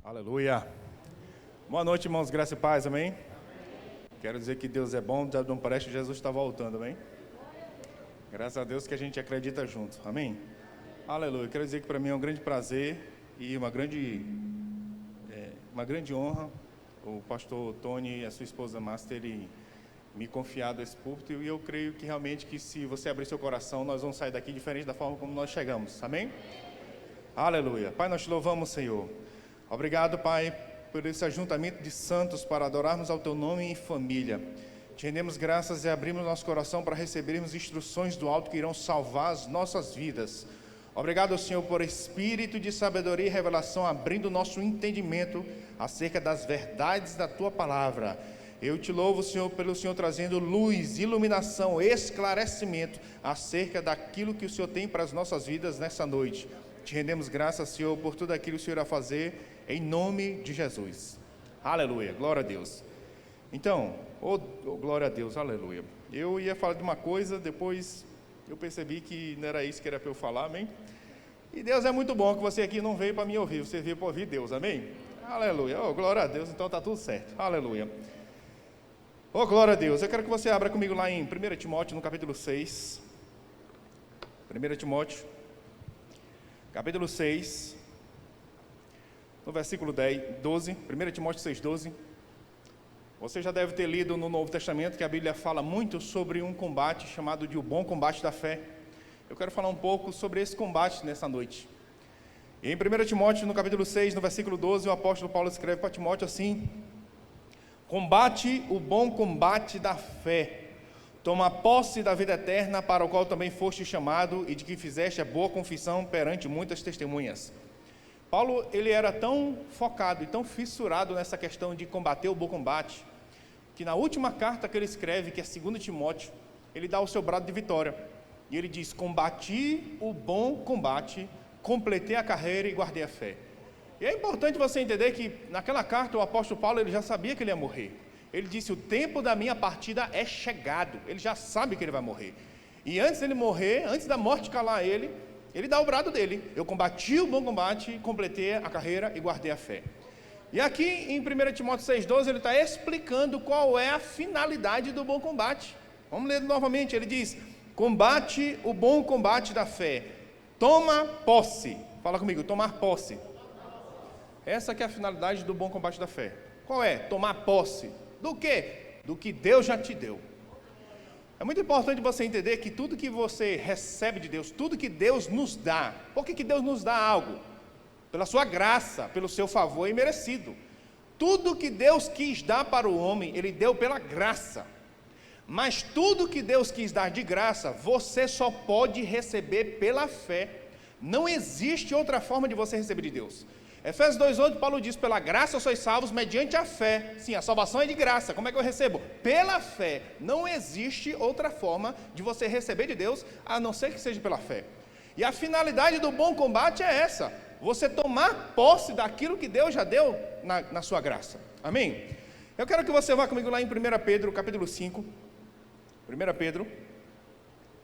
Aleluia. Boa noite, irmãos, graça e paz, amém? Quero dizer que Deus é bom, não parece que Jesus está voltando, amém? Graças a Deus que a gente acredita junto, amém? Aleluia. Quero dizer que para mim é um grande prazer e uma grande honra o pastor Tony e a sua esposa Márcia terem me confiado esse púlpito, e eu creio que realmente que se você abrir seu coração, nós vamos sair daqui diferente da forma como nós chegamos, amém? Aleluia. Pai, nós te louvamos, Senhor. Obrigado, Pai, por esse ajuntamento de santos para adorarmos ao Teu nome em família. Te rendemos graças e abrimos nosso coração para recebermos instruções do alto que irão salvar as nossas vidas. Obrigado, Senhor, por espírito de sabedoria e revelação, abrindo nosso entendimento acerca das verdades da Tua palavra. Eu te louvo, Senhor, pelo Senhor trazendo luz, iluminação, esclarecimento acerca daquilo que o Senhor tem para as nossas vidas nessa noite. Te rendemos graças, Senhor, por tudo aquilo que o Senhor irá fazer, em nome de Jesus. Aleluia, glória a Deus. Então, glória a Deus, aleluia. Eu ia falar de uma coisa, depois eu percebi que não era isso que era para eu falar, amém? E Deus é muito bom, que você aqui não veio para me ouvir, você veio para ouvir Deus, amém? Aleluia, glória a Deus, então está tudo certo, aleluia. Glória a Deus, eu quero que você abra comigo lá em 1 Timóteo, no capítulo 6. 1 Timóteo, capítulo 6, no versículo 12, 1 Timóteo 6,12. Você já deve ter lido no Novo Testamento que a Bíblia fala muito sobre um combate chamado de o bom combate da fé. Eu quero falar um pouco sobre esse combate nessa noite. E em 1 Timóteo, no capítulo 6, no versículo 12, o apóstolo Paulo escreve para Timóteo assim: combate o bom combate da fé, toma posse da vida eterna, para o qual também foste chamado e de que fizeste a boa confissão perante muitas testemunhas. Paulo, ele era tão focado e tão fissurado nessa questão de combater o bom combate, que na última carta que ele escreve, que é 2 Timóteo, ele dá o seu brado de vitória. E ele diz: combati o bom combate, completei a carreira e guardei a fé. E é importante você entender que naquela carta o apóstolo Paulo, ele já sabia que ele ia morrer. Ele disse: o tempo da minha partida é chegado. Ele já sabe que ele vai morrer. E antes dele morrer, antes da morte calar ele dá o brado dele: eu combati o bom combate, completei a carreira e guardei a fé. E aqui em 1 Timóteo 6,12 ele está explicando qual é a finalidade do bom combate. Vamos ler novamente. Ele diz: combate o bom combate da fé, toma posse. Fala comigo, tomar posse. Essa que é a finalidade do bom combate da fé. Qual é? Tomar posse. Do quê? Do que Deus já te deu. É muito importante você entender que tudo que você recebe de Deus, tudo que Deus nos dá, por que Deus nos dá algo? Pela sua graça, pelo seu favor imerecido. Tudo que Deus quis dar para o homem, Ele deu pela graça. Mas tudo que Deus quis dar de graça, você só pode receber pela fé. Não existe outra forma de você receber de Deus. Efésios 2,8, Paulo diz: pela graça sois salvos mediante a fé. Sim, a salvação é de graça. Como é que eu recebo? Pela fé. Não existe outra forma de você receber de Deus, a não ser que seja pela fé. E a finalidade do bom combate é essa: você tomar posse daquilo que Deus já deu na sua graça. Amém? Eu quero que você vá comigo lá em 1 Pedro, capítulo 5. 1 Pedro,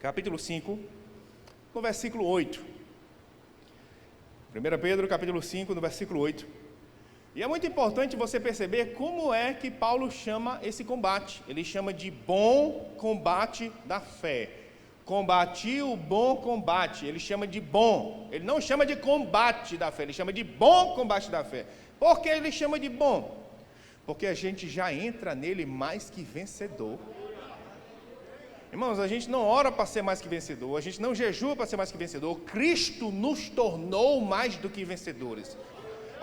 capítulo 5, no versículo 8. 1 Pedro, capítulo 5, no versículo 8. E é muito importante você perceber como é que Paulo chama esse combate. Ele chama de bom combate da fé. Combati o bom combate. Ele chama de bom. Ele não chama de combate da fé, ele chama de bom combate da fé. Por que ele chama de bom? Porque a gente já entra nele mais que vencedor. Irmãos, a gente não ora para ser mais que vencedor, a gente não jejua para ser mais que vencedor. Cristo nos tornou mais do que vencedores.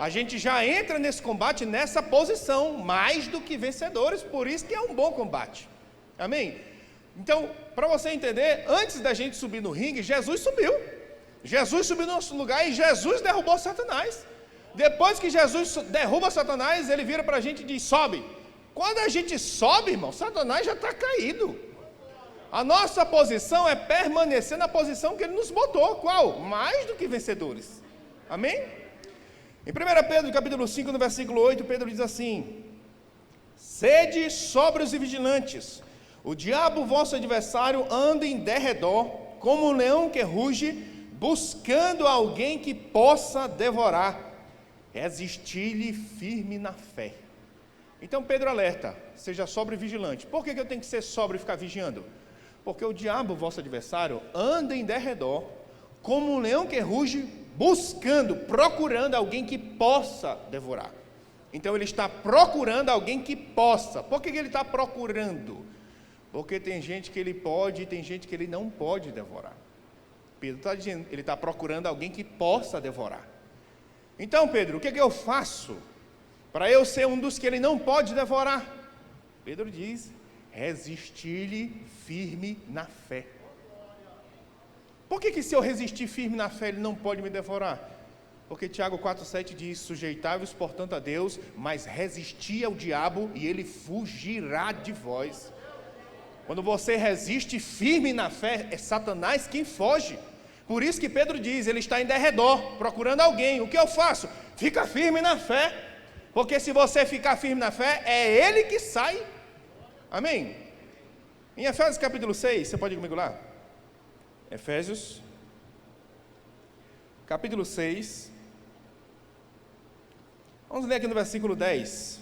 A gente já entra nesse combate, nessa posição, mais do que vencedores, por isso que é um bom combate. Amém? Então, para você entender, antes da gente subir no ringue, Jesus subiu. Jesus subiu no nosso lugar e Jesus derrubou Satanás. Depois que Jesus derruba Satanás, ele vira para a gente e diz: sobe. Quando a gente sobe, irmão, Satanás já está caído. A nossa posição é permanecer na posição que Ele nos botou. Qual? Mais do que vencedores. Amém? Em 1 Pedro, capítulo 5, no versículo 8, Pedro diz assim: sede sóbrios e vigilantes. O diabo, vosso adversário, anda em derredor, como um leão que ruge, buscando alguém que possa devorar. Resistir-lhe firme na fé. Então Pedro alerta, seja sóbrio e vigilante. Por que eu tenho que ser sóbrio e ficar vigiando? Porque o diabo, vosso adversário, anda em derredor, como um leão que ruge, buscando, procurando alguém que possa devorar. Então ele está procurando alguém que possa. Por que ele está procurando? Porque tem gente que ele pode e tem gente que ele não pode devorar. Pedro está dizendo, ele está procurando alguém que possa devorar. Então Pedro, o que eu faço para eu ser um dos que ele não pode devorar? Pedro diz, resistir-lhe firme na fé. Por que se eu resistir firme na fé, ele não pode me devorar? Porque Tiago 4,7 diz, sujeitai-vos portanto a Deus, mas resisti ao diabo e ele fugirá de vós. Quando você resiste firme na fé, é Satanás quem foge. Por isso que Pedro diz, ele está em derredor, procurando alguém. O que eu faço? Fica firme na fé. Porque se você ficar firme na fé, é ele que sai. Amém? Em Efésios capítulo 6, você pode ir comigo lá? Efésios, capítulo 6. Vamos ler aqui no versículo 10.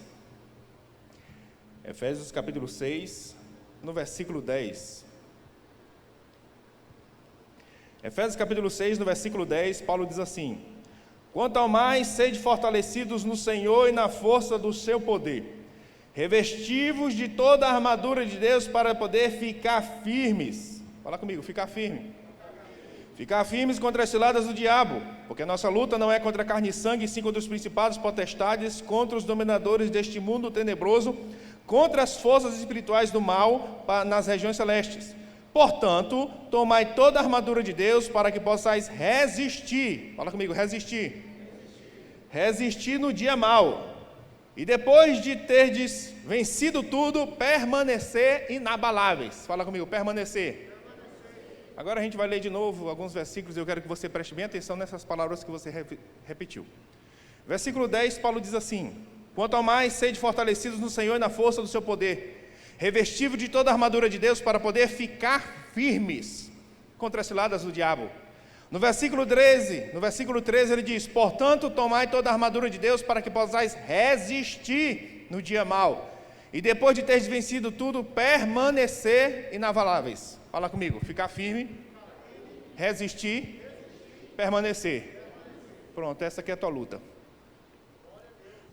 Efésios capítulo 6, no versículo 10. Efésios capítulo 6, no versículo 10, Paulo diz assim: quanto ao mais, sede fortalecidos no Senhor e na força do seu poder, revesti-vos de toda a armadura de Deus para poder ficar firmes. Fala comigo, ficar firme. Ficar firmes contra as ciladas do diabo, porque a nossa luta não é contra carne e sangue, sim contra os principados, potestades, contra os dominadores deste mundo tenebroso, contra as forças espirituais do mal nas regiões celestes. Portanto, tomai toda a armadura de Deus para que possais resistir. Fala comigo, resistir. Resistir no dia mau. E depois de terdes vencido tudo, permanecer inabaláveis. Fala comigo, permanecer. Agora a gente vai ler de novo alguns versículos e eu quero que você preste bem atenção nessas palavras que você repetiu. Versículo 10, Paulo diz assim: quanto ao mais, sede fortalecidos no Senhor e na força do seu poder, revestido de toda a armadura de Deus para poder ficar firmes contra as ciladas do diabo. No versículo 13 ele diz: portanto, tomai toda a armadura de Deus para que possais resistir no dia mau. E depois de teres vencido tudo, permanecer inabaláveis. Fala comigo, ficar firme, resistir, permanecer. Pronto, essa aqui é a tua luta.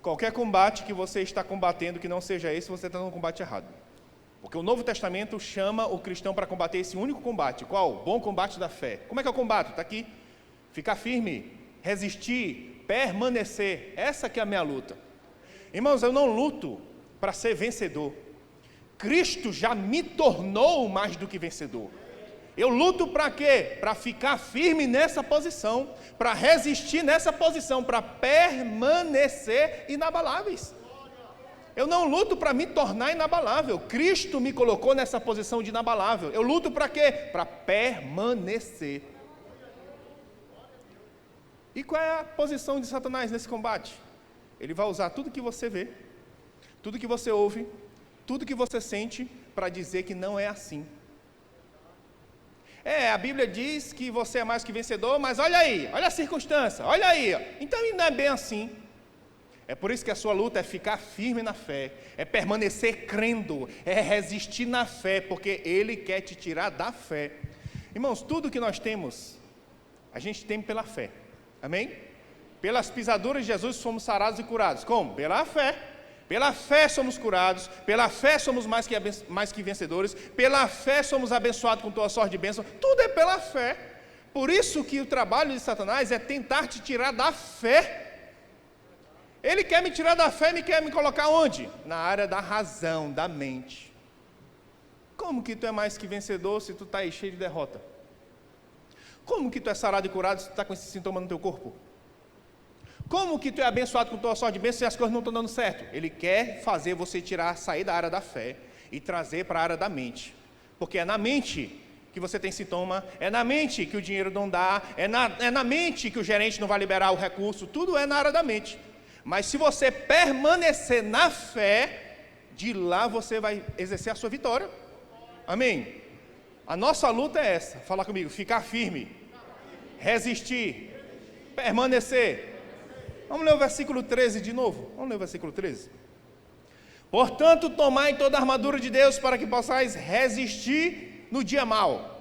Qualquer combate que você está combatendo que não seja esse, você está no combate errado. Porque o Novo Testamento chama o cristão para combater esse único combate. Qual? O bom combate da fé. Como é que eu combato? Está aqui. Ficar firme, resistir, permanecer. Essa que é a minha luta. Irmãos, eu não luto para ser vencedor. Cristo já me tornou mais do que vencedor. Eu luto para quê? Para ficar firme nessa posição, para resistir nessa posição, para permanecer inabaláveis. Eu não luto para me tornar inabalável. Cristo me colocou nessa posição de inabalável. Eu luto para quê? Para permanecer. E qual é a posição de Satanás nesse combate? Ele vai usar tudo que você vê, tudo que você ouve, tudo que você sente para dizer que não é assim. A Bíblia diz que você é mais que vencedor, mas olha aí, olha a circunstância, olha aí. Então não é bem assim. É por isso que a sua luta é ficar firme na fé, é permanecer crendo, é resistir na fé, porque Ele quer te tirar da fé. Irmãos, tudo que nós temos, a gente tem pela fé, amém? Pelas pisaduras de Jesus fomos sarados e curados. Como? Pela fé. Pela fé somos curados, pela fé somos mais que vencedores, pela fé somos abençoados com toda sorte de bênção, tudo é pela fé. Por isso que o trabalho de Satanás é tentar te tirar da fé. Ele quer me tirar da fé e quer me colocar onde? Na área da razão, da mente. Como que tu é mais que vencedor se tu está aí cheio de derrota? Como que tu é sarado e curado se tu está com esse sintoma no teu corpo? Como que tu é abençoado com toda sorte de bênção se as coisas não estão dando certo? Ele quer fazer você sair da área da fé e trazer para a área da mente. Porque é na mente que você tem sintoma, é na mente que o dinheiro não dá, é na mente que o gerente não vai liberar o recurso, tudo é na área da mente. Mas se você permanecer na fé, de lá você vai exercer a sua vitória. Amém? A nossa luta é essa, fala comigo, ficar firme, resistir, permanecer. Vamos ler o versículo 13 de novo. Vamos ler o versículo 13. Portanto, tomai toda a armadura de Deus para que possais resistir no dia mau.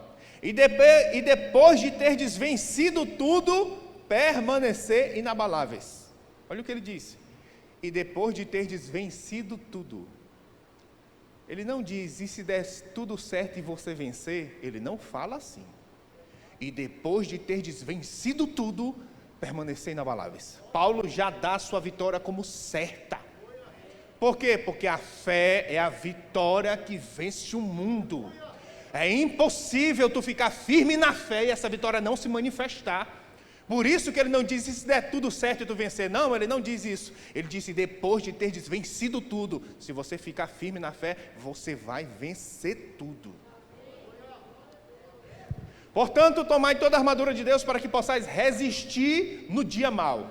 E depois de terdes vencido tudo, permanecer inabaláveis. Olha o que ele disse. E depois de terdes vencido tudo. Ele não diz, e se der tudo certo e você vencer? Ele não fala assim. E depois de terdes vencido tudo, permanecer inabaláveis. Paulo já dá a sua vitória como certa. Por quê? Porque a fé é a vitória que vence o mundo. É impossível tu ficar firme na fé e essa vitória não se manifestar. Por isso que ele não diz, se der tudo certo e tu vencer. Não, ele não diz isso. Ele disse, depois de ter vencido tudo, se você ficar firme na fé, você vai vencer tudo. Portanto, tomai toda a armadura de Deus para que possais resistir no dia mau.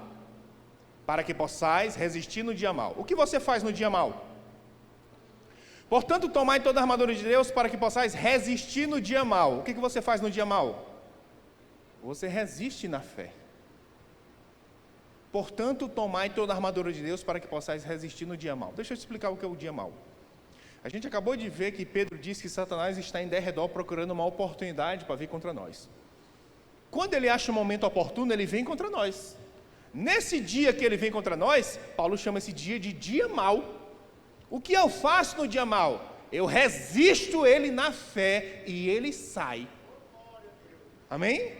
Para que possais resistir no dia mau. O que você faz no dia mau? Portanto, tomai toda a armadura de Deus para que possais resistir no dia mau. O que você faz no dia mau? Você resiste na fé. Portanto, tomai toda a armadura de Deus para que possais resistir no dia mau. Deixa eu te explicar o que é o dia mau. A gente acabou de ver que Pedro disse que Satanás está em derredor procurando uma oportunidade para vir contra nós. Quando ele acha um momento oportuno, ele vem contra nós. Nesse dia que ele vem contra nós, Paulo chama esse dia de dia mau. O que eu faço no dia mau? Eu resisto ele na fé e ele sai. Amém?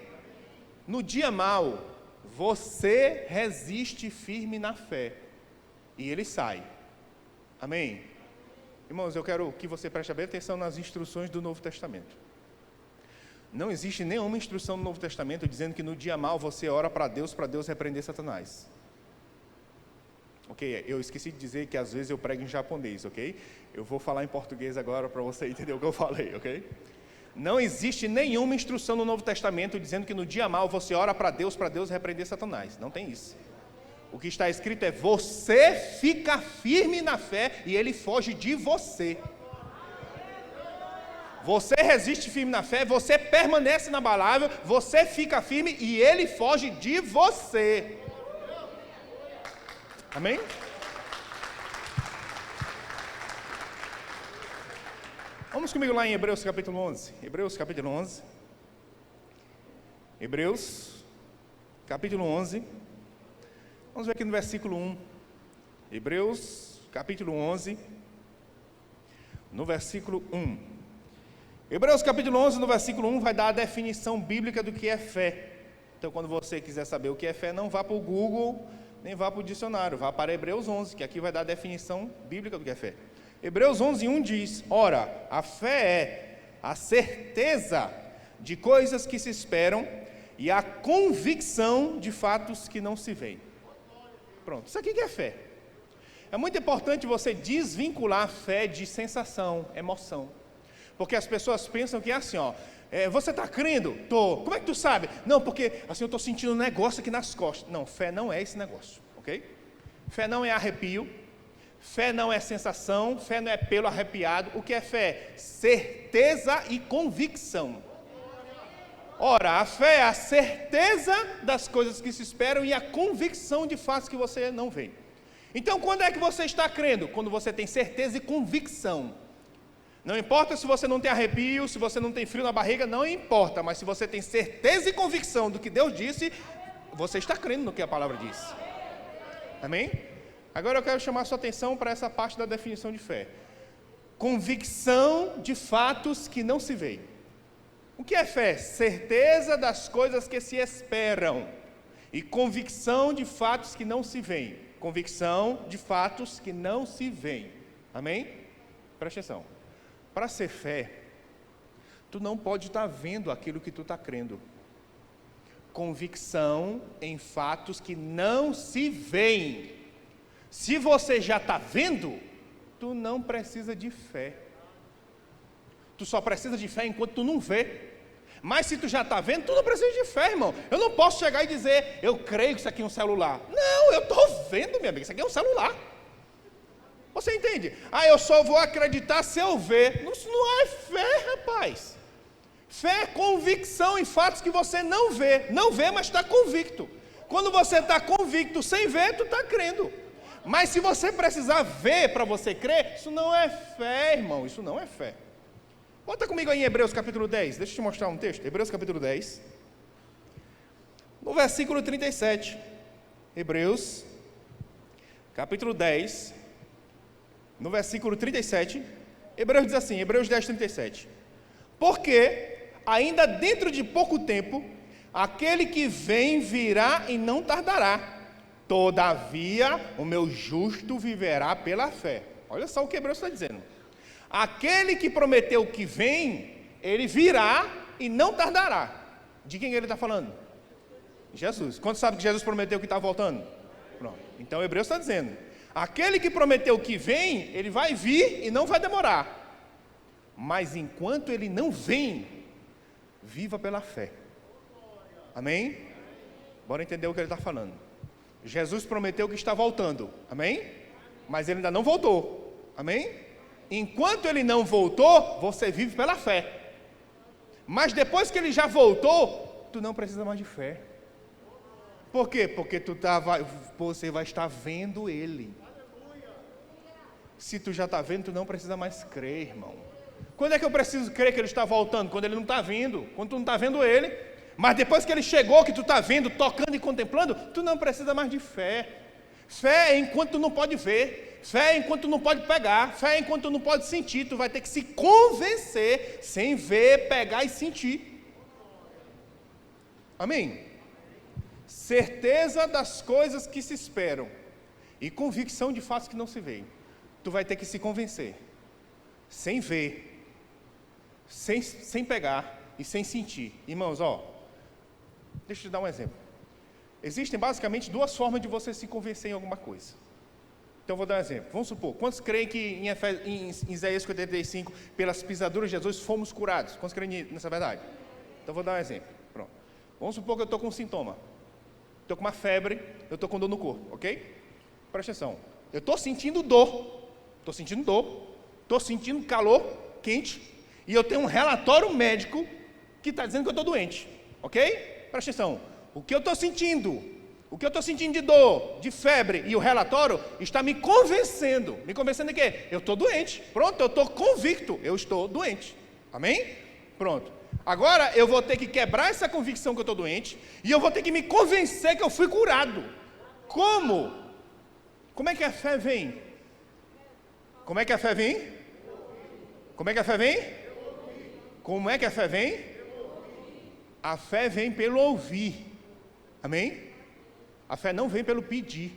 No dia mau, você resiste firme na fé e ele sai. Amém? Irmãos, eu quero que você preste bem atenção nas instruções do Novo Testamento. Não existe nenhuma instrução no Novo Testamento dizendo que no dia mau você ora para Deus repreender Satanás. Ok? Eu esqueci de dizer que às vezes eu prego em japonês, ok? Eu vou falar em português agora para você entender o que eu falei, ok? Não existe nenhuma instrução no Novo Testamento dizendo que no dia mau você ora para Deus repreender Satanás. Não tem isso. O que está escrito é, você fica firme na fé e ele foge de você. Você resiste firme na fé, você permanece inabalável, você fica firme e ele foge de você. Amém? Vamos comigo lá em Hebreus capítulo 11. Hebreus capítulo 11. Hebreus capítulo 11. Vamos ver aqui no versículo 1. Hebreus capítulo 11. No versículo 1. Hebreus capítulo 11, no versículo 1, vai dar a definição bíblica do que é fé. Então, quando você quiser saber o que é fé, não vá para o Google, nem vá para o dicionário. Vá para Hebreus 11, que aqui vai dar a definição bíblica do que é fé. Hebreus 11, 1 diz, ora, a fé é a certeza de coisas que se esperam e a convicção de fatos que não se veem. Pronto, isso aqui que é fé. É muito importante você desvincular a fé de sensação, emoção. Porque as pessoas pensam que é assim, ó, você está crendo? Tô. Como é que tu sabe? Não, porque assim eu estou sentindo um negócio aqui nas costas. Não, fé não é esse negócio, ok? Fé não é arrepio. Fé não é sensação, fé não é pelo arrepiado. O que é fé? Certeza e convicção. Ora, a fé é a certeza das coisas que se esperam e a convicção de fatos que você não vê. Então, quando é que você está crendo? Quando você tem certeza e convicção. Não importa se você não tem arrepio, se você não tem frio na barriga, não importa. Mas se você tem certeza e convicção do que Deus disse, você está crendo no que a palavra diz. Amém? Agora eu quero chamar a sua atenção para essa parte da definição de fé. Convicção de fatos que não se veem. O que é fé? Certeza das coisas que se esperam. E convicção de fatos que não se veem. Convicção de fatos que não se veem. Amém? Presta atenção. Para ser fé, tu não pode estar vendo aquilo que tu está crendo. Convicção em fatos que não se veem. Se você já está vendo, tu não precisa de fé. Tu só precisa de fé enquanto tu não vê. Mas se tu já está vendo, tu não precisa de fé, irmão. Eu não posso chegar e dizer, eu creio que isso aqui é um celular. Não, eu estou vendo, minha amiga, isso aqui é um celular. Você entende? Eu só vou acreditar se eu ver. Isso não é fé, rapaz. Fé é convicção em fatos que você não vê. Não vê, mas está convicto. Quando você está convicto sem ver, tu está crendo. Mas se você precisar ver para você crer, isso não é fé, irmão, isso não é fé. Bota comigo aí em Hebreus capítulo 10, deixa eu te mostrar um texto. Hebreus capítulo 10, no versículo 37. Hebreus capítulo 10, no versículo 37. Hebreus diz assim, Hebreus 10, 37. Porque ainda dentro de pouco tempo, aquele que vem virá e não tardará. Todavia, o meu justo viverá pela fé. Olha só o que Hebreus está dizendo. Aquele que prometeu que vem, ele virá e não tardará. De quem ele está falando? Jesus. Quantos sabem que Jesus prometeu que está voltando? Pronto. Então Hebreus está dizendo, aquele que prometeu que vem, ele vai vir e não vai demorar. Mas enquanto ele não vem, viva pela fé. Amém? Bora entender o que ele está falando. Jesus prometeu que está voltando. Amém? Mas ele ainda não voltou. Amém? Enquanto ele não voltou, você vive pela fé. Mas depois que ele já voltou, tu não precisa mais de fé. Por quê? Porque você vai estar vendo ele. Se tu já está vendo, tu não precisa mais crer, irmão. Quando é que eu preciso crer que ele está voltando? Quando ele não está vindo. Quando tu não está vendo ele. Mas depois que ele chegou, que tu está vendo, tocando e contemplando, tu não precisa mais de fé. Fé é enquanto tu não pode ver. Fé é enquanto tu não pode pegar. Fé é enquanto tu não pode sentir. Tu vai ter que se convencer sem ver, pegar e sentir. Amém? Certeza das coisas que se esperam e convicção de fatos que não se veem. Tu vai ter que se convencer sem ver, sem pegar e sem sentir. Irmãos, deixa eu te dar um exemplo. Existem basicamente duas formas de você se convencer em alguma coisa. Então eu vou dar um exemplo. Vamos supor, quantos creem que em Isaías 55, pelas pisaduras de Jesus, fomos curados? Quantos creem nessa verdade? Então eu vou dar um exemplo. Pronto. Vamos supor que eu estou com um sintoma. Estou com uma febre, eu estou com dor no corpo, ok? Presta atenção. Eu estou sentindo dor. Estou sentindo calor quente. E eu tenho um relatório médico que está dizendo que eu estou doente, ok? Presta atenção. O que eu estou sentindo de dor, de febre e o relatório está me convencendo. Me convencendo de quê? Eu estou doente. Pronto, eu estou convicto. Eu estou doente. Amém? Pronto. Agora eu vou ter que quebrar essa convicção que eu estou doente e eu vou ter que me convencer que eu fui curado. Como? Como é que a fé vem? Como é que a fé vem? Como é que a fé vem? Como é que a fé vem? A fé vem pelo ouvir. Amém? A fé não vem pelo pedir.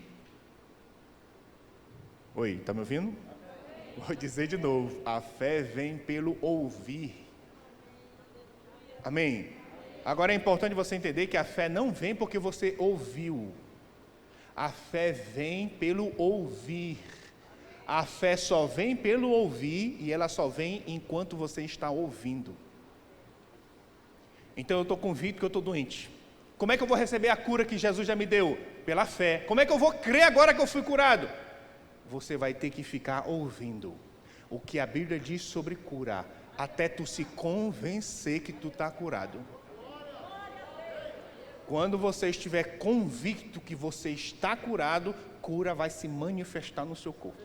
Oi, está me ouvindo? Vou dizer de novo. A fé vem pelo ouvir. Amém? Agora é importante você entender que a fé não vem porque você ouviu. A fé vem pelo ouvir. A fé só vem pelo ouvir e ela só vem enquanto você está ouvindo. Então eu estou convicto que eu estou doente. Como é que eu vou receber a cura que Jesus já me deu? Pela fé. Como é que eu vou crer agora que eu fui curado? Você vai ter que ficar ouvindo o que a Bíblia diz sobre curar, até tu se convencer que tu está curado. Quando você estiver convicto que você está curado, cura vai se manifestar no seu corpo.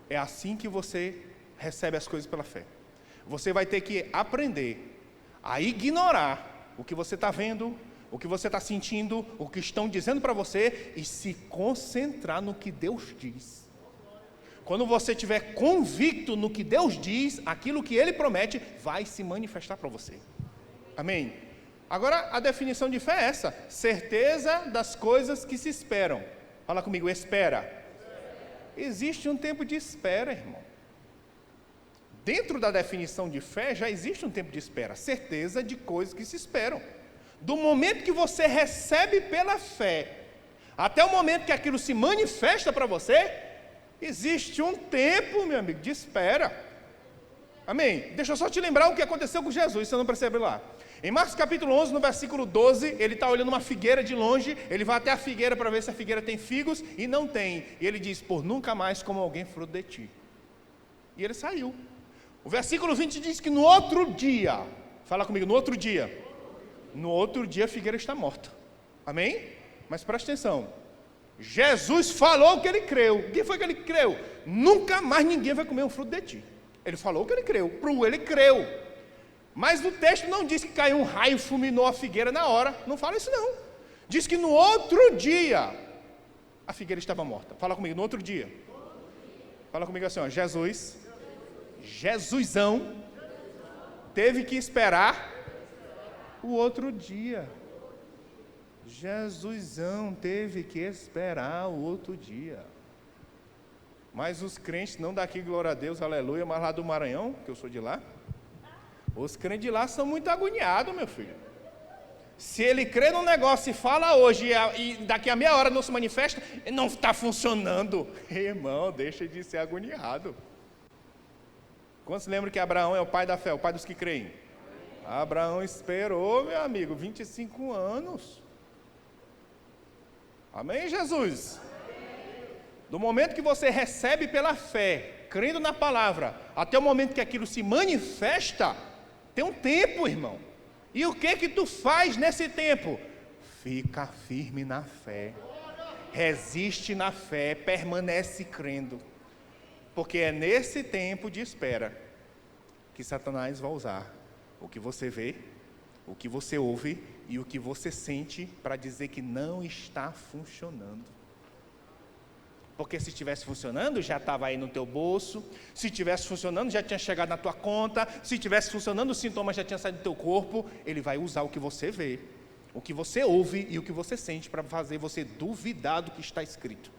É assim que você recebe as coisas pela fé. Você vai ter que aprender a ignorar o que você está vendo, o que você está sentindo, o que estão dizendo para você e se concentrar no que Deus diz. Quando você estiver convicto no que Deus diz, aquilo que Ele promete vai se manifestar para você. Amém? Agora, a definição de fé é essa: certeza das coisas que se esperam. Fala comigo, espera. Existe um tempo de espera, irmão. Dentro da definição de fé, já existe um tempo de espera. Certeza de coisas que se esperam. Do momento que você recebe pela fé, até o momento que aquilo se manifesta para você, existe um tempo, meu amigo, de espera. Amém? Deixa eu só te lembrar o que aconteceu com Jesus, você não percebe lá. Em Marcos capítulo 11, no versículo 12, ele está olhando uma figueira de longe, ele vai até a figueira para ver se a figueira tem figos, e não tem. E ele diz, por nunca mais como alguém fruto de ti. E ele saiu. O versículo 20 diz que no outro dia, fala comigo, no outro dia a figueira está morta. Amém? Mas presta atenção. Jesus falou que ele creu. O que foi que ele creu? Nunca mais ninguém vai comer um fruto de ti. Ele falou que ele creu. Ele creu. Mas no texto não diz que caiu um raio e fulminou a figueira na hora. Não fala isso não. Diz que no outro dia a figueira estava morta. Fala comigo, no outro dia. Fala comigo assim, ó, Jesusão teve que esperar o outro dia. Jesusão teve que esperar o outro dia. Mas os crentes, não daqui, glória a Deus, aleluia, mas lá do Maranhão, que eu sou de lá, os crentes de lá são muito agoniados, meu filho. Se ele crê num negócio e fala hoje, e daqui a meia hora não se manifesta, não está funcionando. Irmão, deixa de ser agoniado. Quantos lembram que Abraão é o pai da fé, o pai dos que creem? Abraão esperou, meu amigo, 25 anos. Amém, Jesus? Do momento que você recebe pela fé, crendo na palavra, até o momento que aquilo se manifesta, tem um tempo, irmão. E o que tu faz nesse tempo? Fica firme na fé, resiste na fé, permanece crendo, porque é nesse tempo de espera que Satanás vai usar o que você vê, o que você ouve e o que você sente para dizer que não está funcionando. Porque se estivesse funcionando, já estava aí no teu bolso. Se estivesse funcionando, já tinha chegado na tua conta. Se estivesse funcionando, os sintomas já tinham saído do teu corpo. Ele vai usar o que você vê, o que você ouve e o que você sente para fazer você duvidar do que está escrito.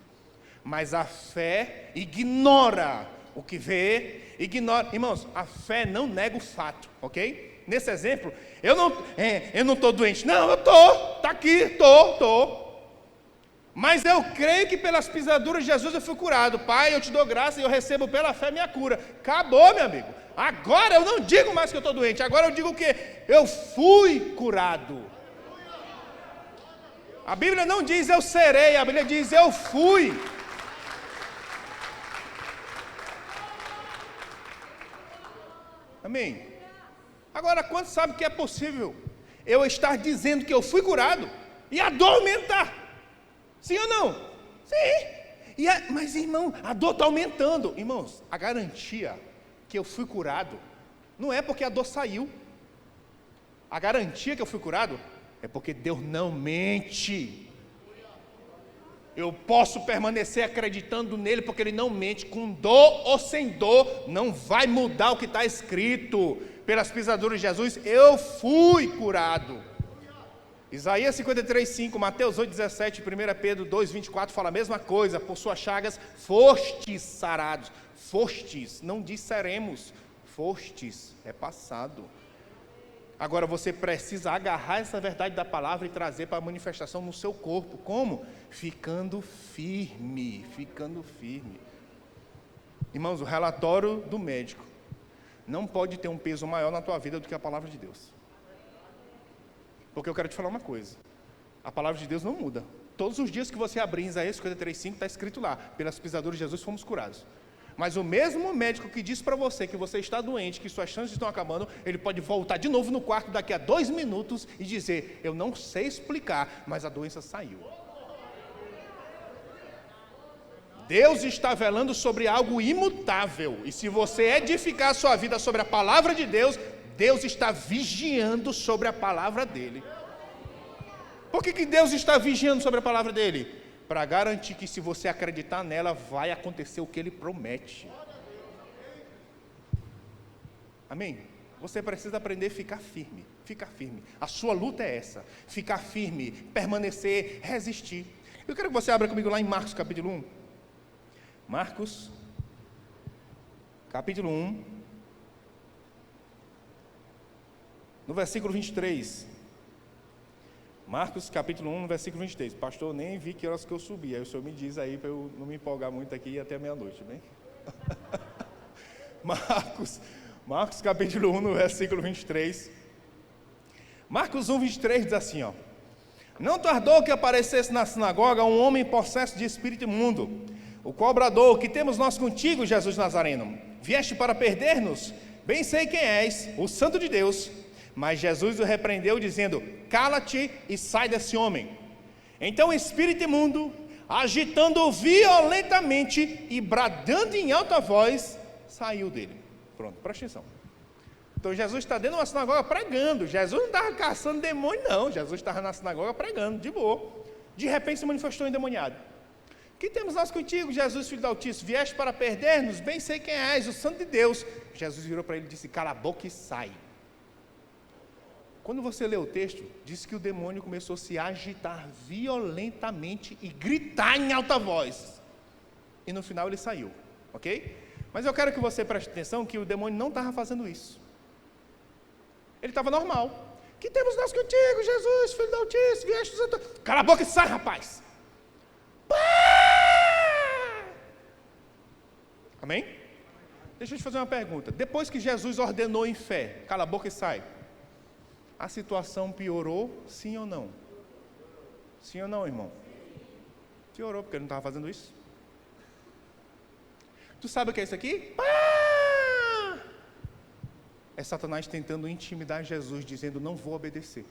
Mas a fé ignora o que vê, ignora. Irmãos, a fé não nega o fato, ok? Nesse exemplo, eu não estou doente. Não, eu estou, está aqui, estou. Mas eu creio que pelas pisaduras de Jesus eu fui curado. Pai, eu te dou graça e eu recebo pela fé minha cura. Acabou, meu amigo. Agora eu não digo mais que eu estou doente. Agora eu digo o quê? Eu fui curado. A Bíblia não diz eu serei, a Bíblia diz eu fui. Amém? Agora, quantos sabem que é possível eu estar dizendo que eu fui curado e a dor aumentar? Sim ou não? Sim. Mas, irmão, a dor está aumentando. Irmãos, a garantia que eu fui curado não é porque a dor saiu. A garantia que eu fui curado é porque Deus não mente. Eu posso permanecer acreditando nele porque ele não mente. Com dor ou sem dor, não vai mudar o que está escrito. Pelas pisaduras de Jesus, eu fui curado. Isaías 53:5, Mateus 8:17, 1 Pedro 2:24 fala a mesma coisa. Por suas chagas fostes sarados. Fostes, não diz seremos. Fostes, é passado. Agora você precisa agarrar essa verdade da palavra e trazer para a manifestação no seu corpo. Como? Ficando firme, ficando firme. Irmãos, o relatório do médico não pode ter um peso maior na tua vida do que a palavra de Deus. Porque eu quero te falar uma coisa, a palavra de Deus não muda. Todos os dias que você abrir em Isaías 53:5, está escrito lá, pelas pisaduras de Jesus fomos curados. Mas o mesmo médico que disse para você que você está doente, que suas chances estão acabando, ele pode voltar de novo no quarto daqui a 2 minutos e dizer, eu não sei explicar, mas a doença saiu. Deus está velando sobre algo imutável, e se você edificar a sua vida sobre a palavra de Deus, Deus está vigiando sobre a palavra dele. Por que Deus está vigiando sobre a palavra dele? Para garantir que se você acreditar nela, vai acontecer o que ele promete. Amém? Você precisa aprender a ficar firme, ficar firme. A sua luta é essa, ficar firme, permanecer, resistir. Eu quero que você abra comigo lá em Marcos capítulo 1. Marcos, capítulo 1, no versículo 23. Marcos, capítulo 1, no versículo 23. Pastor, nem vi que horas que eu subi. Aí o senhor me diz aí para eu não me empolgar muito aqui até meia-noite, bem? Marcos, capítulo 1, no versículo 23. Marcos 1, 23 diz assim, ó. Não tardou que aparecesse na sinagoga um homem possesso de espírito imundo, o qual bradou, que temos nós contigo, Jesus Nazareno? Vieste para perder-nos? Bem sei quem és, o Santo de Deus. Mas Jesus o repreendeu, dizendo, cala-te e sai desse homem. Então o espírito imundo, agitando violentamente e bradando em alta voz, saiu dele. Pronto, presta atenção. Então Jesus está dentro de uma sinagoga pregando. Jesus não estava caçando demônio, não. Jesus estava na sinagoga pregando, de boa. De repente se manifestou endemoniado. Que temos nós contigo, Jesus, filho do Altíssimo? Vieste para perder-nos? Bem sei quem és, o Santo de Deus. Jesus virou para ele e disse: cala a boca e sai. Quando você lê o texto, diz que o demônio começou a se agitar violentamente e gritar em alta voz. E no final ele saiu, ok? Mas eu quero que você preste atenção que o demônio não estava fazendo isso. Ele estava normal. Que temos nós contigo, Jesus, filho do Altíssimo, vieste dos Santos. Cala a boca e sai, rapaz. Amém? Deixa eu te fazer uma pergunta. Depois que Jesus ordenou em fé, cala a boca e sai, a situação piorou, sim ou não? Sim ou não, irmão? Piorou, porque ele não estava fazendo isso. Tu sabe o que é isso aqui? É Satanás tentando intimidar Jesus, dizendo: não vou obedecer.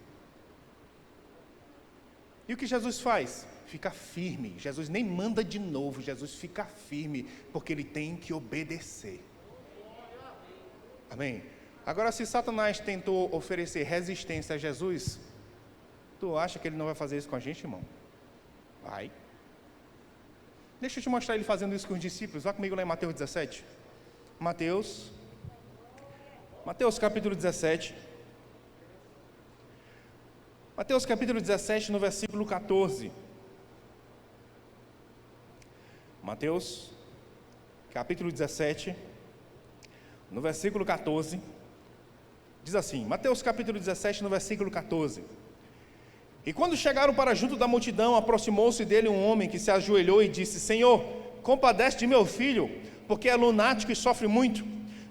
E o que Jesus faz? Fica firme. Jesus nem manda de novo, Jesus fica firme, porque ele tem que obedecer. Amém? Agora, se Satanás tentou oferecer resistência a Jesus, tu acha que ele não vai fazer isso com a gente, irmão? Vai. Deixa eu te mostrar ele fazendo isso com os discípulos. Vá comigo lá em Mateus 17. Mateus capítulo 17. Mateus capítulo 17, no versículo 14. Mateus capítulo 17, no versículo 14. Diz assim, Mateus capítulo 17, no versículo 14. E quando chegaram para junto da multidão, aproximou-se dele um homem que se ajoelhou e disse: Senhor, compadece de meu filho, porque é lunático e sofre muito,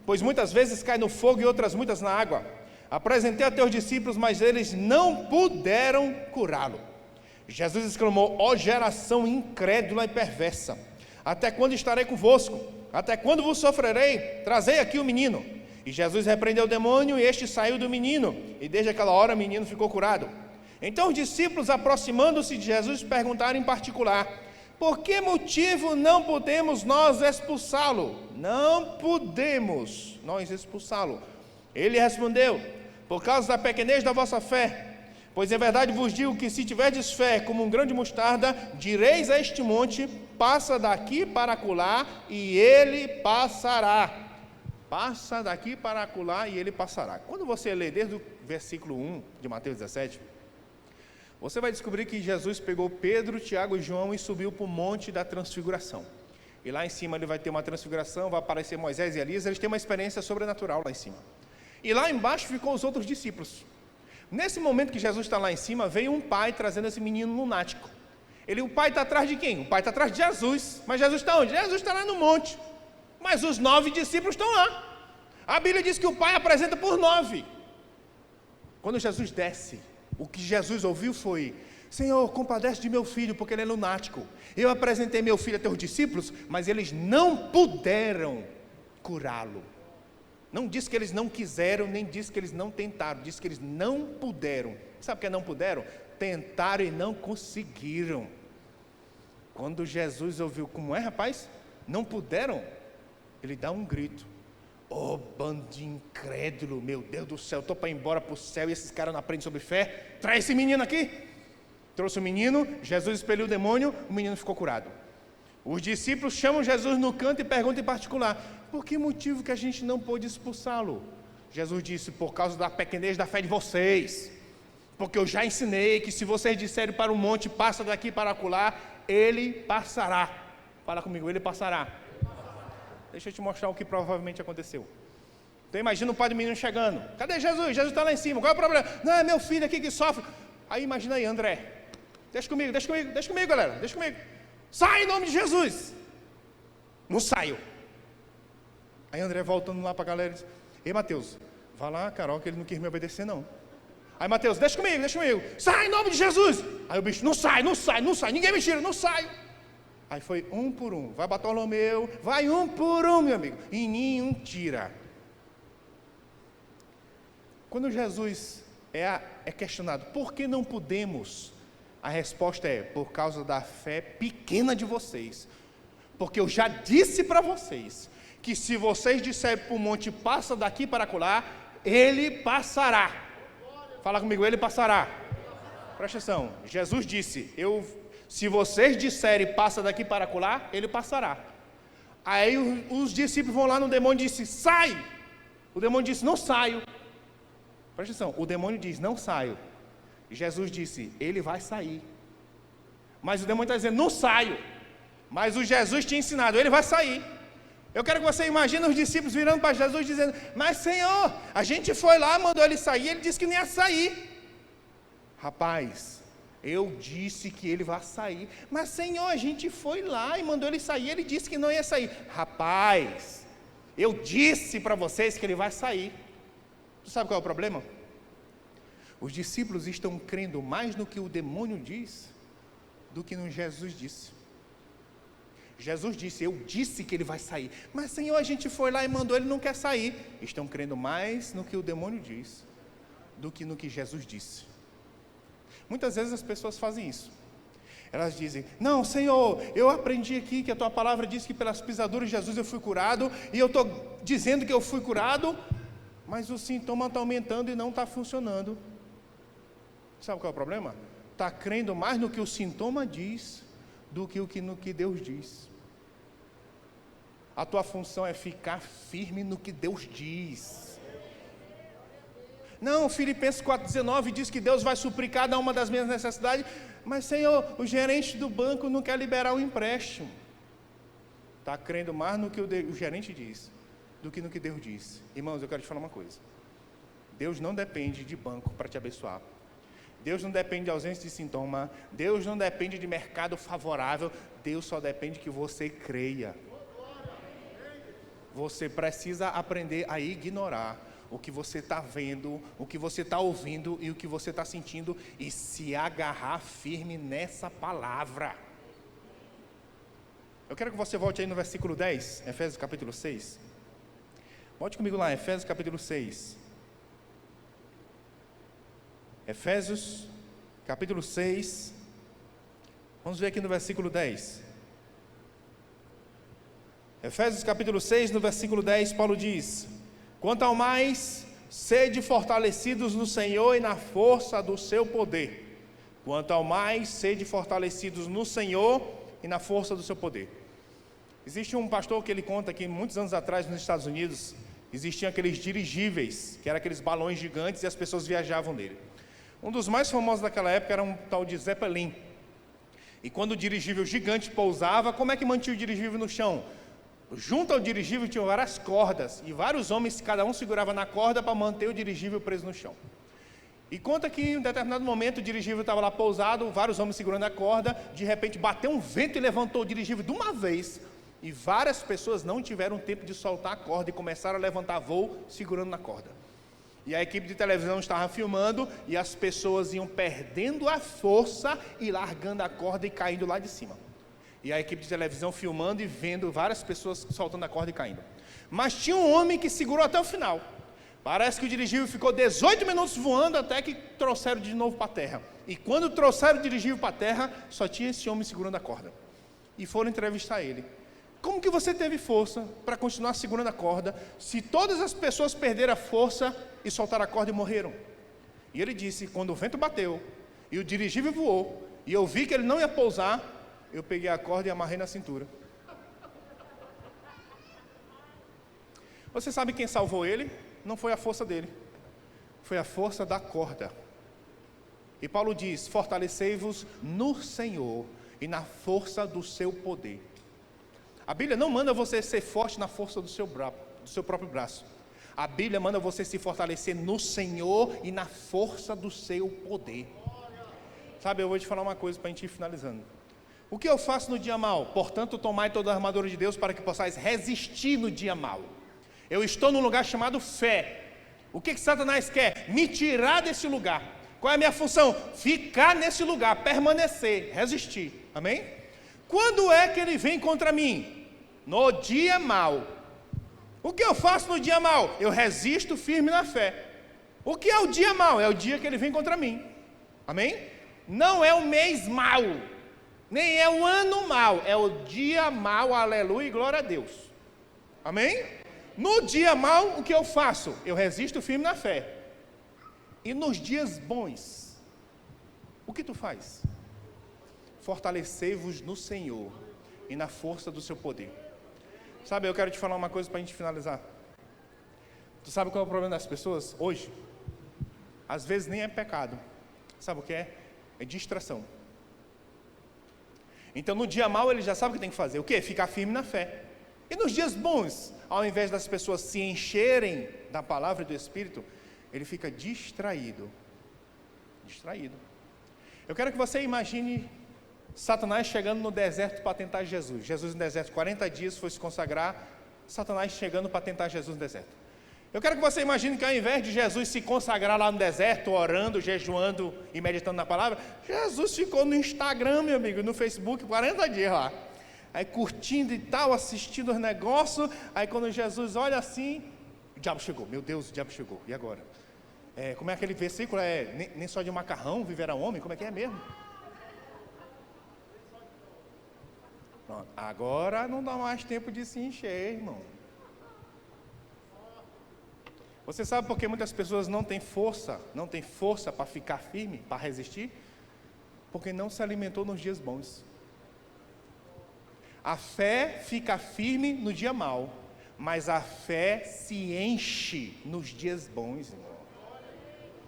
pois muitas vezes cai no fogo e outras muitas na água. Apresentei a teus discípulos, mas eles não puderam curá-lo. Jesus exclamou: ó geração incrédula e perversa, até quando estarei convosco? Até quando vos sofrerei? Trazei aqui o menino. E Jesus repreendeu o demônio, e este saiu do menino, e desde aquela hora o menino ficou curado. Então os discípulos, aproximando-se de Jesus, perguntaram em particular: por que motivo não podemos nós expulsá-lo? Não podemos nós expulsá-lo. Ele respondeu: por causa da pequenez da vossa fé. Pois em verdade vos digo que se tiverdes fé como um grão de mostarda, direis a este monte: passa daqui para acolá, e ele passará. Passa daqui para acolá, e ele passará. Quando você lê desde o versículo 1 de Mateus 17, você vai descobrir que Jesus pegou Pedro, Tiago e João e subiu para o monte da transfiguração. E lá em cima ele vai ter uma transfiguração, vai aparecer Moisés e Elias, eles têm uma experiência sobrenatural lá em cima. E lá embaixo ficou os outros discípulos. Nesse momento que Jesus está lá em cima, veio um pai trazendo esse menino lunático. O pai está atrás de quem? O pai está atrás de Jesus. Mas Jesus está onde? Jesus está lá no monte. Mas os 9 discípulos estão lá. A Bíblia diz que o pai apresenta por 9. Quando Jesus desce, o que Jesus ouviu foi: Senhor, compadece de meu filho, porque ele é lunático. Eu apresentei meu filho a teus discípulos, mas eles não puderam curá-lo. Não diz que eles não quiseram, nem diz que eles não tentaram, diz que eles não puderam. Sabe o que é não puderam? Tentaram e não conseguiram. Quando Jesus ouviu, como é, rapaz? Não puderam? Ele dá um grito: ô bando de incrédulo, meu Deus do céu, estou para ir embora para o céu e esses caras não aprendem sobre fé. Traz esse menino aqui. Trouxe o menino, Jesus expeliu o demônio, o menino ficou curado. Os discípulos chamam Jesus no canto e perguntam em particular: por que motivo que a gente não pôde expulsá-lo? Jesus disse: por causa da pequenez da fé de vocês. Porque eu já ensinei que se vocês disserem para o monte: passa daqui para acolá, ele passará. Fala comigo, ele passará. Deixa eu te mostrar o que provavelmente aconteceu. Então imagina o pai do menino chegando: cadê Jesus? Jesus está lá em cima, qual é o problema? Não, é meu filho aqui que sofre. Aí imagina aí, André: deixa comigo, galera, deixa comigo. Sai em nome de Jesus. Não saiu. Aí André voltando lá para a galera diz: ei Mateus, vá lá, Carol, que ele não quis me obedecer não. Aí Mateus: deixa comigo, sai em nome de Jesus. Aí o bicho: não sai, ninguém me tira, não sai. Aí foi um por um, vai Bartolomeu, vai um por um, meu amigo, e nenhum tira. Quando Jesus é questionado: por que não podemos? A resposta é: por causa da fé pequena de vocês. Porque eu já disse para vocês que se vocês disserem para o monte, passa daqui para acolá, ele passará. Fala comigo, ele passará. Presta atenção, Jesus disse: se vocês disserem, passa daqui para acolá, ele passará. Aí os discípulos vão lá no demônio e dizem: sai! O demônio disse: não saio. Presta atenção, o demônio diz: não saio. Jesus disse: ele vai sair. Mas o demônio está dizendo: não saio. Mas o Jesus tinha ensinado: ele vai sair. Eu quero que você imagine os discípulos virando para Jesus dizendo: mas Senhor, a gente foi lá, mandou ele sair, ele disse que não ia sair. Rapaz, eu disse que ele vai sair. Mas Senhor, a gente foi lá e mandou ele sair, ele disse que não ia sair. Rapaz, eu disse para vocês que ele vai sair. Tu sabe qual é o problema? Os discípulos estão crendo mais no que o demônio diz do que no Jesus disse. Jesus disse: eu disse que ele vai sair. Mas Senhor, a gente foi lá e mandou, ele não quer sair. Estão crendo mais no que o demônio diz do que no que Jesus disse. Muitas vezes as pessoas fazem isso. Elas dizem: não, Senhor, eu aprendi aqui que a tua palavra diz que pelas pisaduras de Jesus eu fui curado, e eu estou dizendo que eu fui curado, mas o sintoma está aumentando e não está funcionando. Sabe qual é o problema? Está crendo mais no que o sintoma diz do que no que Deus diz. A tua função é ficar firme no que Deus diz. Não, Filipenses 4,19 diz que Deus vai suprir cada uma das minhas necessidades, mas Senhor, o gerente do banco não quer liberar o empréstimo. Está crendo mais no que o gerente diz do que no que Deus diz. Irmãos, eu quero te falar uma coisa: Deus não depende de banco para te abençoar. Deus não depende de ausência de sintoma. Deus não depende de mercado favorável. Deus só depende que você creia. Você precisa aprender a ignorar o que você está vendo, o que você está ouvindo e o que você está sentindo, e se agarrar firme nessa palavra. Eu quero que você volte aí no versículo 10, Efésios capítulo 6. Volte comigo lá, Efésios capítulo 6. Efésios capítulo 6, vamos ver aqui no versículo 10. Efésios capítulo 6, no versículo 10, Paulo diz: quanto ao mais, sede fortalecidos no Senhor e na força do seu poder. Quanto ao mais, sede fortalecidos no Senhor e na força do seu poder. Existe um pastor que ele conta que muitos anos atrás nos Estados Unidos, existiam aqueles dirigíveis, que eram aqueles balões gigantes e as pessoas viajavam nele. Um dos mais famosos daquela época era um tal de Zeppelin. E quando o dirigível gigante pousava, como é que mantinha o dirigível no chão? Junto ao dirigível tinham várias cordas, e vários homens, cada um segurava na corda para manter o dirigível preso no chão. E conta que em um determinado momento o dirigível estava lá pousado, vários homens segurando a corda, de repente bateu um vento e levantou o dirigível de uma vez, e várias pessoas não tiveram tempo de soltar a corda e começaram a levantar voo segurando na corda. E a equipe de televisão estava filmando, e as pessoas iam perdendo a força e largando a corda e caindo lá de cima. E a equipe de televisão filmando e vendo várias pessoas soltando a corda e caindo. Mas tinha um homem que segurou até o final. Parece que o dirigível ficou 18 minutos voando até que trouxeram de novo para a terra. E quando trouxeram o dirigível para a terra, só tinha esse homem segurando a corda. E foram entrevistar ele. Como que você teve força para continuar segurando a corda, se todas as pessoas perderam a força e soltaram a corda e morreram? E ele disse: quando o vento bateu e o dirigível voou, e eu vi que ele não ia pousar, eu peguei a corda e amarrei na cintura. Você sabe quem salvou ele? Não foi a força dele, foi a força da corda. E Paulo diz: fortalecei-vos no Senhor e na força do seu poder. A Bíblia não manda você ser forte na força do seu próprio braço. A Bíblia manda você se fortalecer no Senhor e na força do seu poder. Sabe, eu vou te falar uma coisa para a gente ir finalizando. O que eu faço no dia mau? Portanto, tomai toda a armadura de Deus para que possais resistir no dia mau. Eu estou num lugar chamado fé. O que Satanás quer? Me tirar desse lugar. Qual é a minha função? Ficar nesse lugar, permanecer, resistir. Amém? Quando é que ele vem contra mim? No dia mau. O que eu faço no dia mau? Eu resisto firme na fé. O que é o dia mau? É o dia que ele vem contra mim. Amém? Não é o mês mau, nem é o ano mau, é o dia mau, aleluia e glória a Deus. Amém? No dia mau, o que eu faço? Eu resisto firme na fé. E nos dias bons, o que tu faz? Fortalecei-vos no Senhor e na força do seu poder. Sabe, eu quero te falar uma coisa para a gente finalizar. Tu sabe qual é o problema das pessoas hoje? Às vezes nem é pecado. Sabe o que é? É distração. Então no dia mau ele já sabe o que tem que fazer. O quê? Ficar firme na fé. E nos dias bons, ao invés das pessoas se encherem da palavra e do Espírito, ele fica distraído. Distraído. Eu quero que você imagine Satanás chegando no deserto para tentar Jesus. Jesus no deserto, 40 dias, foi se consagrar. Satanás chegando para tentar Jesus no deserto. Eu quero que você imagine que ao invés de Jesus se consagrar lá no deserto, orando, jejuando e meditando na palavra, Jesus ficou no Instagram, meu amigo, no Facebook, 40 dias lá. Aí curtindo e tal, assistindo os negócios. Aí quando Jesus olha assim, o diabo chegou. Meu Deus, o diabo chegou. E agora? Como é aquele versículo? Nem só de macarrão viverá homem? Como é que é mesmo? Pronto. Agora não dá mais tempo de se encher, irmão. Você sabe por que muitas pessoas não têm força para ficar firme, para resistir? Porque não se alimentou nos dias bons. A fé fica firme no dia mau, mas a fé se enche nos dias bons, irmão.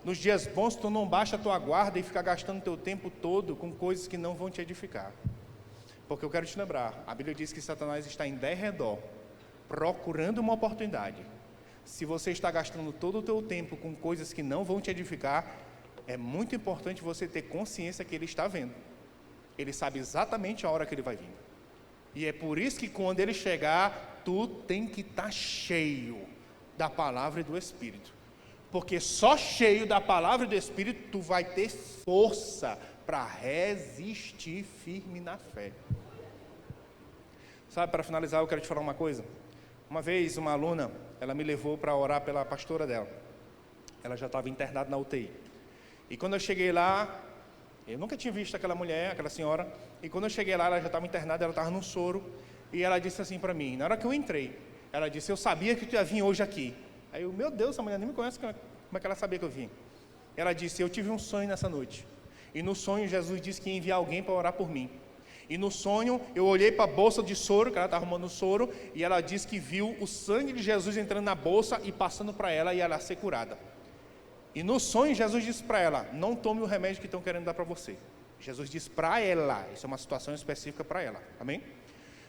Nos dias bons tu não baixa a tua guarda e fica gastando teu tempo todo com coisas que não vão te edificar. Porque eu quero te lembrar, a Bíblia diz que Satanás está em derredor, procurando uma oportunidade. Se você está gastando todo o teu tempo com coisas que não vão te edificar, é muito importante você ter consciência que ele está vendo. Ele sabe exatamente a hora que ele vai vir. E é por isso que quando ele chegar, tu tem que estar cheio da palavra e do Espírito. Porque só cheio da palavra e do Espírito, tu vai ter força para resistir firme na fé. Sabe, para finalizar, eu quero te falar uma coisa. Uma vez, uma aluna, ela me levou para orar pela pastora dela. Ela já estava internada na UTI. E quando eu cheguei lá, eu nunca tinha visto aquela mulher, aquela senhora. E quando eu cheguei lá, ela já estava internada, ela estava num soro. E ela disse assim para mim, na hora que eu entrei, ela disse, eu sabia que tu ia vir hoje aqui. Aí eu, meu Deus, essa mulher nem me conhece, como é que ela sabia que eu vim? Ela disse, eu tive um sonho nessa noite. E no sonho, Jesus disse que ia enviar alguém para orar por mim. E no sonho, eu olhei para a bolsa de soro, que ela estava arrumando o soro, e ela disse que viu o sangue de Jesus entrando na bolsa e passando para ela e ela ser curada. E no sonho, Jesus disse para ela, não tome o remédio que estão querendo dar para você. Jesus disse para ela, isso é uma situação específica para ela, amém?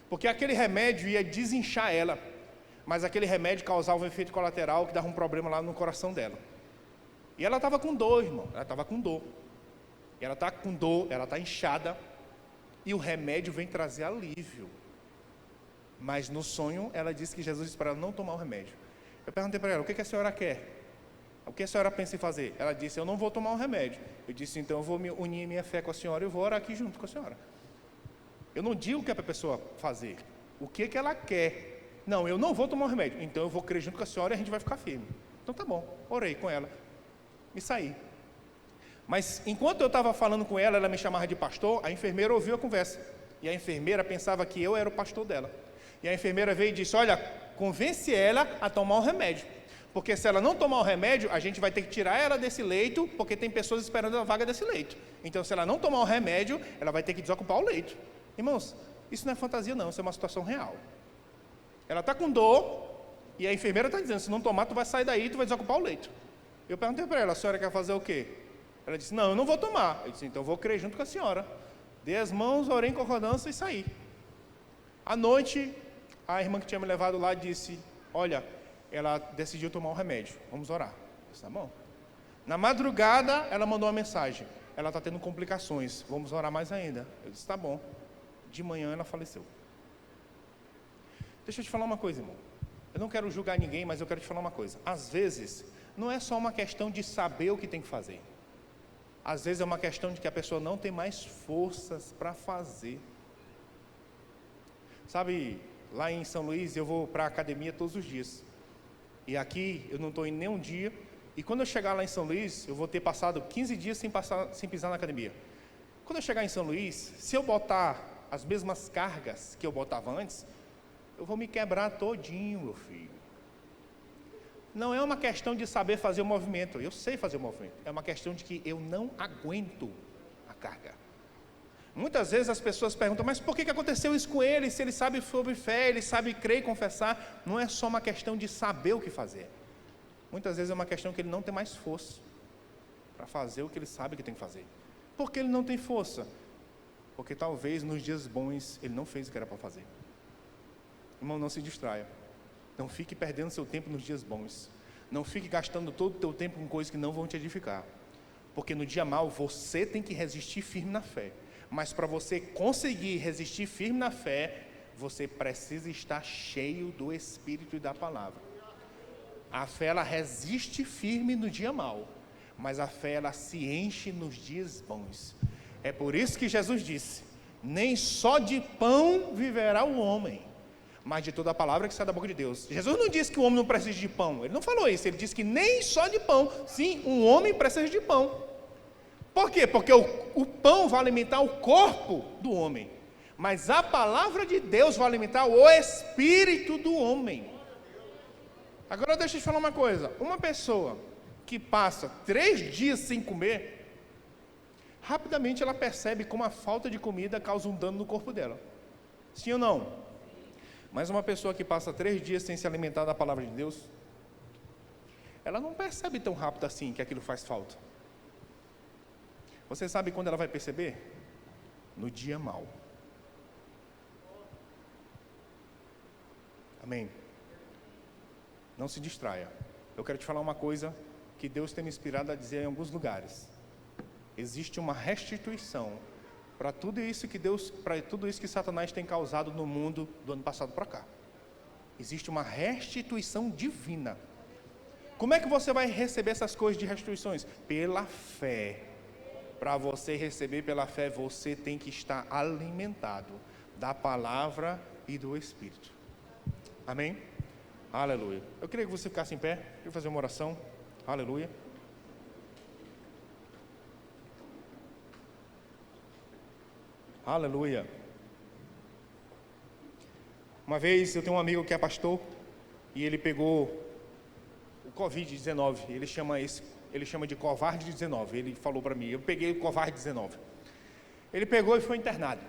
Porque aquele remédio ia desinchar ela, mas aquele remédio causava um efeito colateral que dava um problema lá no coração dela. E ela estava com dor, irmão, ela estava com dor. E ela está com dor, ela está inchada, e o remédio vem trazer alívio. Mas no sonho, ela disse que Jesus disse para ela não tomar o remédio. Eu perguntei para ela, o que a senhora quer? O que a senhora pensa em fazer? Ela disse, eu não vou tomar o remédio. Eu disse, então eu vou me unir minha fé com a senhora e eu vou orar aqui junto com a senhora. Eu não digo o que é para a pessoa fazer, o que ela quer. Não, eu não vou tomar o remédio, então eu vou crer junto com a senhora e a gente vai ficar firme. Então tá bom, orei com ela e saí. Mas enquanto eu estava falando com ela, ela me chamava de pastor, a enfermeira ouviu a conversa. E a enfermeira pensava que eu era o pastor dela. E a enfermeira veio e disse, olha, convence ela a tomar o remédio. Porque se ela não tomar o remédio, a gente vai ter que tirar ela desse leito, porque tem pessoas esperando a vaga desse leito. Então, se ela não tomar o remédio, ela vai ter que desocupar o leito. Irmãos, isso não é fantasia não, isso é uma situação real. Ela está com dor, e a enfermeira está dizendo, se não tomar, tu vai sair daí e tu vai desocupar o leito. Eu perguntei para ela, a senhora quer fazer o quê? Ela disse, não, eu não vou tomar. Eu disse, então eu vou crer junto com a senhora. Dei as mãos, orei em concordância e saí. À noite, a irmã que tinha me levado lá disse, olha, ela decidiu tomar o remédio, vamos orar. Eu disse, tá bom. Na madrugada, ela mandou uma mensagem, ela está tendo complicações, vamos orar mais ainda. Eu disse, tá bom. De manhã ela faleceu. Deixa eu te falar uma coisa, irmão. Eu não quero julgar ninguém, mas eu quero te falar uma coisa. Às vezes, não é só uma questão de saber o que tem que fazer. Às vezes é uma questão de que a pessoa não tem mais forças para fazer. Sabe, lá em São Luís eu vou para a academia todos os dias. E aqui eu não estou indo nem um dia. E quando eu chegar lá em São Luís, eu vou ter passado 15 dias sem pisar na academia. Quando eu chegar em São Luís, se eu botar as mesmas cargas que eu botava antes, eu vou me quebrar todinho, meu filho. Não é uma questão de saber fazer o movimento, eu sei fazer o movimento, é uma questão de que eu não aguento a carga. Muitas vezes as pessoas perguntam, mas por que aconteceu isso com ele? Se ele sabe sobre fé, ele sabe crer e confessar, não é só uma questão de saber o que fazer. Muitas vezes é uma questão que ele não tem mais força para fazer o que ele sabe que tem que fazer. Por que ele não tem força? Porque talvez nos dias bons ele não fez o que era para fazer. Irmão, não se distraia. Não fique perdendo seu tempo nos dias bons. Não fique gastando todo o teu tempo com coisas que não vão te edificar. Porque no dia mau você tem que resistir firme na fé. Mas para você conseguir resistir firme na fé, você precisa estar cheio do Espírito e da palavra. A fé, ela resiste firme no dia mau, mas a fé, ela se enche nos dias bons. É por isso que Jesus disse, nem só de pão viverá o homem, mas de toda a palavra que sai da boca de Deus. Jesus não disse que o homem não precisa de pão, ele não falou isso, ele disse que nem só de pão, sim, um homem precisa de pão. Por quê? Porque o pão vai alimentar o corpo do homem, mas a palavra de Deus vai alimentar o espírito do homem. Agora deixa eu te falar uma coisa, uma pessoa que passa 3 dias sem comer, rapidamente ela percebe como a falta de comida causa um dano no corpo dela. Sim ou não? Mas uma pessoa que passa 3 dias sem se alimentar da palavra de Deus, ela não percebe tão rápido assim que aquilo faz falta. Você sabe quando ela vai perceber? No dia mau. Amém? Não se distraia. Eu quero te falar uma coisa que Deus tem me inspirado a dizer em alguns lugares. Existe uma restituição para tudo isso que Satanás tem causado no mundo do ano passado para cá. Existe uma restituição divina. Como é que você vai receber essas coisas de restituições? Pela fé. Para você receber pela fé, você tem que estar alimentado da palavra e do Espírito. Amém? Aleluia. Eu queria que você ficasse em pé, eu queria fazer uma oração. Aleluia. Aleluia. Uma vez eu tenho um amigo que é pastor e ele pegou o Covid-19, ele chama de covarde-19, ele falou para mim, eu peguei o covarde-19. Ele pegou e foi internado.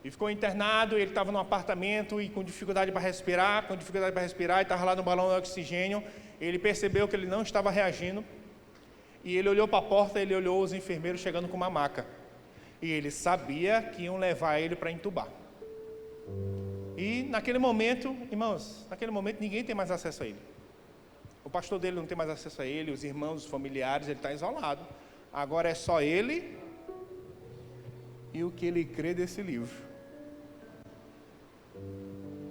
E ficou internado, ele estava num apartamento e com dificuldade para respirar, e estava lá no balão de oxigênio. Ele percebeu que ele não estava reagindo, e ele olhou para a porta, ele olhou os enfermeiros chegando com uma maca. E ele sabia que iam levar ele para entubar. E naquele momento, irmãos, ninguém tem mais acesso a ele. O pastor dele não tem mais acesso a ele, os irmãos, os familiares, ele está isolado. Agora é só ele e o que ele crê desse livro.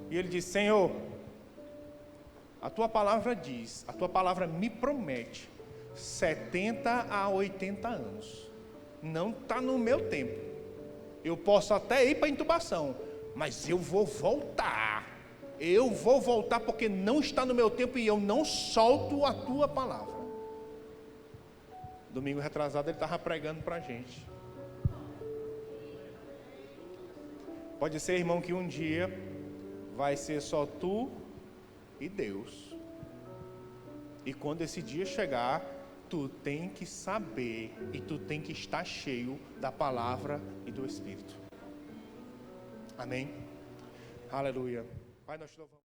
E ele diz, Senhor, a tua palavra diz, a tua palavra me promete 70 a 80 anos. Não está no meu tempo. Eu posso até ir para a intubação, mas eu vou voltar. Eu vou voltar porque não está no meu tempo e eu não solto a tua palavra. Domingo retrasado ele estava pregando para a gente. Pode ser, irmão, que um dia vai ser só tu e Deus. E quando esse dia chegar, tu tem que saber e tu tem que estar cheio da palavra e do Espírito. Amém? Aleluia. Pai, nós te louvamos.